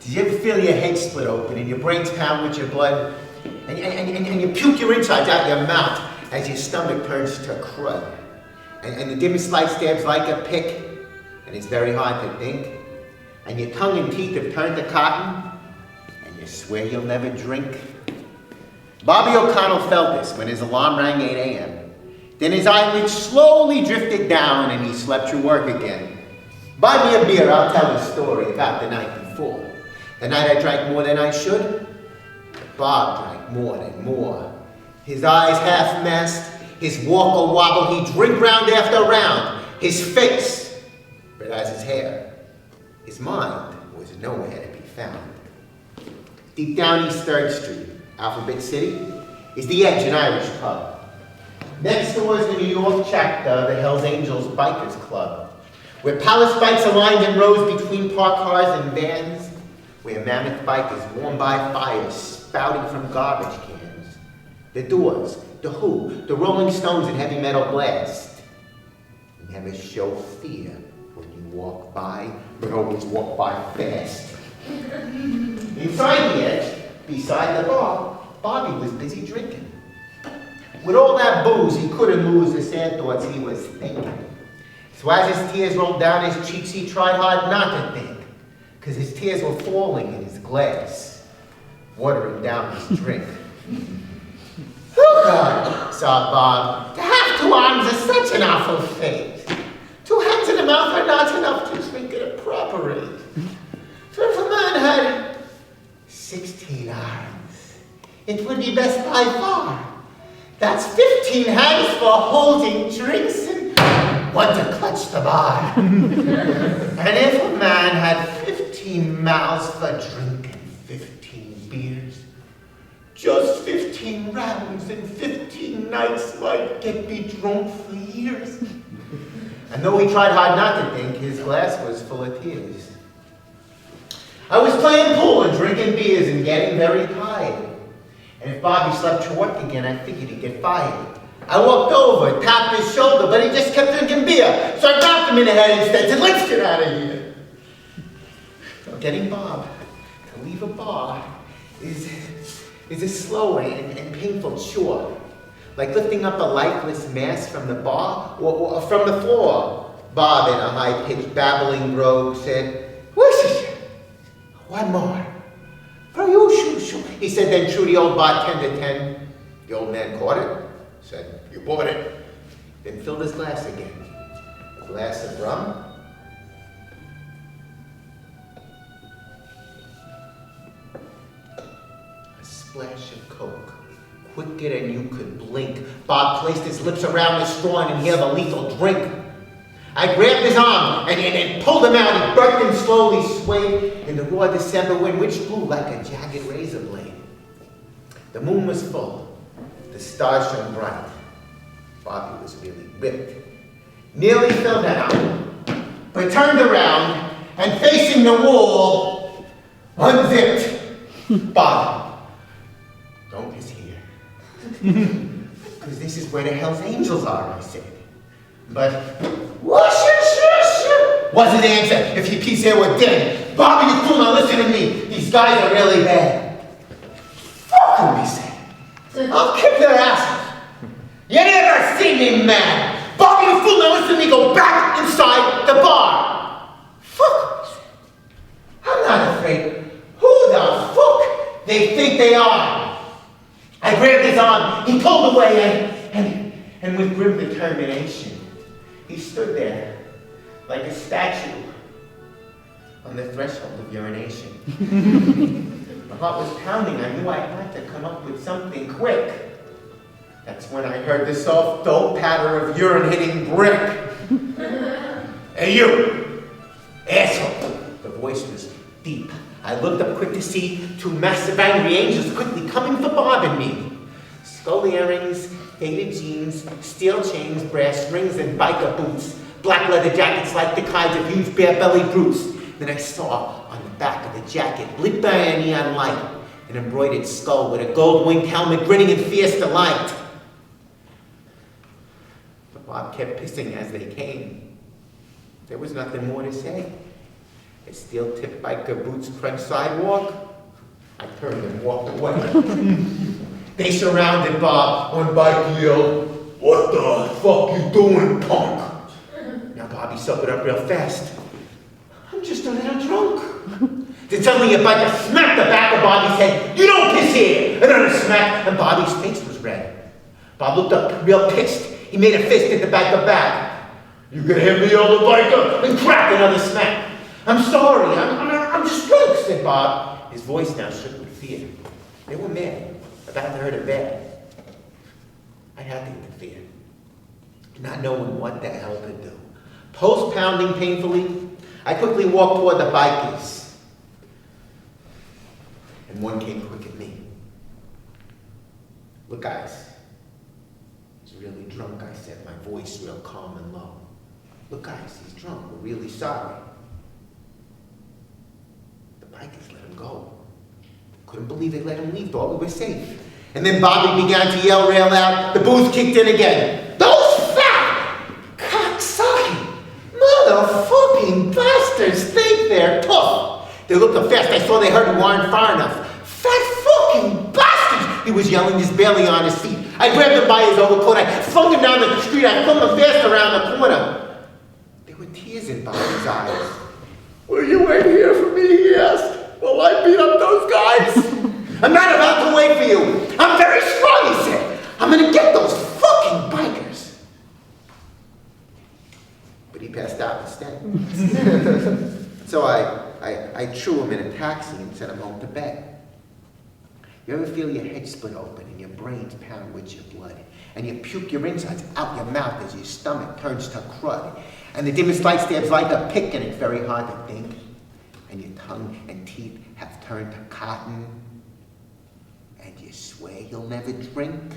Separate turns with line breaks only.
Did you ever feel your head split open and your brains pound with your blood? And you puke your insides out your mouth as your stomach turns to crud. And the dimmest light stabs like a pick, and it's very hard to think. And your tongue and teeth have turned to cotton, and you swear you'll never drink. Bobby O'Connell felt this when his alarm rang 8 a.m. Then his eyelids slowly drifted down and he slept through work again. Buy me a beer, I'll tell a story about the night before. The night I drank more than I should, but Bob drank more than more. His eyes half-masked, his walk a wobble, he'd drink round after round. His face, but as his hair, his mind was nowhere to be found. Deep down East 3rd Street, Alphabet City, is the Edge, an Irish pub. Next door is the New York chapter of the Hells Angels Bikers Club, where palace bikes are lined in rows between parked cars and vans, where mammoth bikers warmed by fire spouting from garbage cans. The Doors, The Who, the Rolling Stones and heavy metal blast. Never show fear when you walk by, but always walk by fast. Inside the Edge, beside the bar, Bobby was busy drinking. With all that booze, he couldn't lose the sad thoughts he was thinking. So as his tears rolled down his cheeks, he tried hard not to think, because his tears were falling in his glass, watering down his drink. Oh God, sobbed Bob, to have 2 arms is such an awful fate. 2 hands in the mouth are not enough to drink at a proper rate. For if a man had 16 arms, it would be best by far. That's 15 hands for holding drinks and 1 to clutch the bar. And if a man had 15 mouths for drinking 15 beers, just 15 rounds and 15 nights might get me drunk for years. And though he tried hard not to think, his glass was full of tears. I was playing pool and drinking beers and getting very tired. And if Bobby slept through work again, I figured he'd get fired. I walked over, tapped his shoulder, but he just kept drinking beer. So I knocked him in the head instead and said, let's get out of here. So getting Bob to leave a bar is a slow and painful chore. Like lifting up a lifeless mass from the bar or from the floor. Bob, in a high-pitched, babbling brogue, said, whoosh, 1 more. For you, shoo-shoo. He said, then threw the old bartender 10. The old man caught it, said, you bought it. Then filled his glass again. A glass of rum. A splash of Coke. Quicker than you could blink. Bob placed his lips around the straw and inhaled a lethal drink. I grabbed his arm and pulled him out. He burped and slowly swayed in the raw December wind, which blew like a jagged razor blade. The moon was full. The stars shone bright. Bobby was really ripped. Nearly fell down, but turned around and facing the wall, unzipped. Bob, don't piss here. Because this is where the Hells Angels are, I said. But, wasn't the answer. If you piece here, we're dead. Bobby, you fool, now listen to me. These guys are really bad. Fuck them, he said. I'll kick their asses. You never seen me mad. Bobby, you fool, now listen to me. Go back inside the bar. Fuck them. I'm not afraid. Who the fuck they think they are? I grabbed his arm. He pulled away and with grim determination, he stood there like a statue on the threshold of urination. My heart was pounding. I knew I had to come up with something quick. That's when I heard the soft, dull patter of urine hitting brick. Hey, you! Asshole! The voice was deep. I looked up quick to see 2 massive angry angels quickly coming for Bob and me. Skull earrings, faded jeans, steel chains, brass rings, and biker boots. Black leather jackets like the kinds of huge bare-bellied brutes. Then I saw on the back of the jacket, lit by a neon light, an embroidered skull with a gold-winged helmet grinning in fierce delight. But Bob kept pissing as they came. There was nothing more to say. His steel-tipped biker boots crunch sidewalk. I turned and walked away. They surrounded Bob. One biker yelled, "What the fuck you doing, punk?" Now Bobby sobered up real fast. "I'm just a little drunk." Then suddenly a biker smacked the back of Bobby's head. "You don't piss here!" Another smack, and Bobby's face was red. Bob looked up real pissed. He made a fist at the biker back. "You gonna hit me, old biker?" And cracked another smack. "I'm sorry, I'm just drunk," said Bob. His voice now shook with fear. They were mad, about to hurt him bad. I had to interfere, not knowing what the hell to do. Pulse pounding painfully, I quickly walked toward the bikers. And one came quick at me. "Look, guys, he's really drunk," I said, my voice real calm and low. "Look, guys, he's drunk. We're really sorry." The bikers let him go. Couldn't believe they let him leave. Thought we were safe. And then Bobby began to yell real loud. The booze kicked in again. "Those fat, cocksucking, motherfucking bastards think they're tough. They looked up fast. I saw they heard we weren't far enough. Fat fucking bastards!" He was yelling, just barely on his feet. I grabbed him by his overcoat. I flung him down the street. I flung him fast around the corner. There were tears in Bobby's eyes. "Will you wait here for me?" he asked. "Will I beat up those guys?" "I'm not about to wait for you. I'm very strong," he said. "I'm gonna get those fucking bikers." But he passed out instead. So I threw him in a taxi and sent him home to bed. You ever feel your head split open and your brains pound with your blood? And you puke your insides out your mouth as your stomach turns to crud? And the dimmest light stabs like a pick and it's very hard to think? And your tongue and teeth have turned to cotton? And you swear you'll never drink?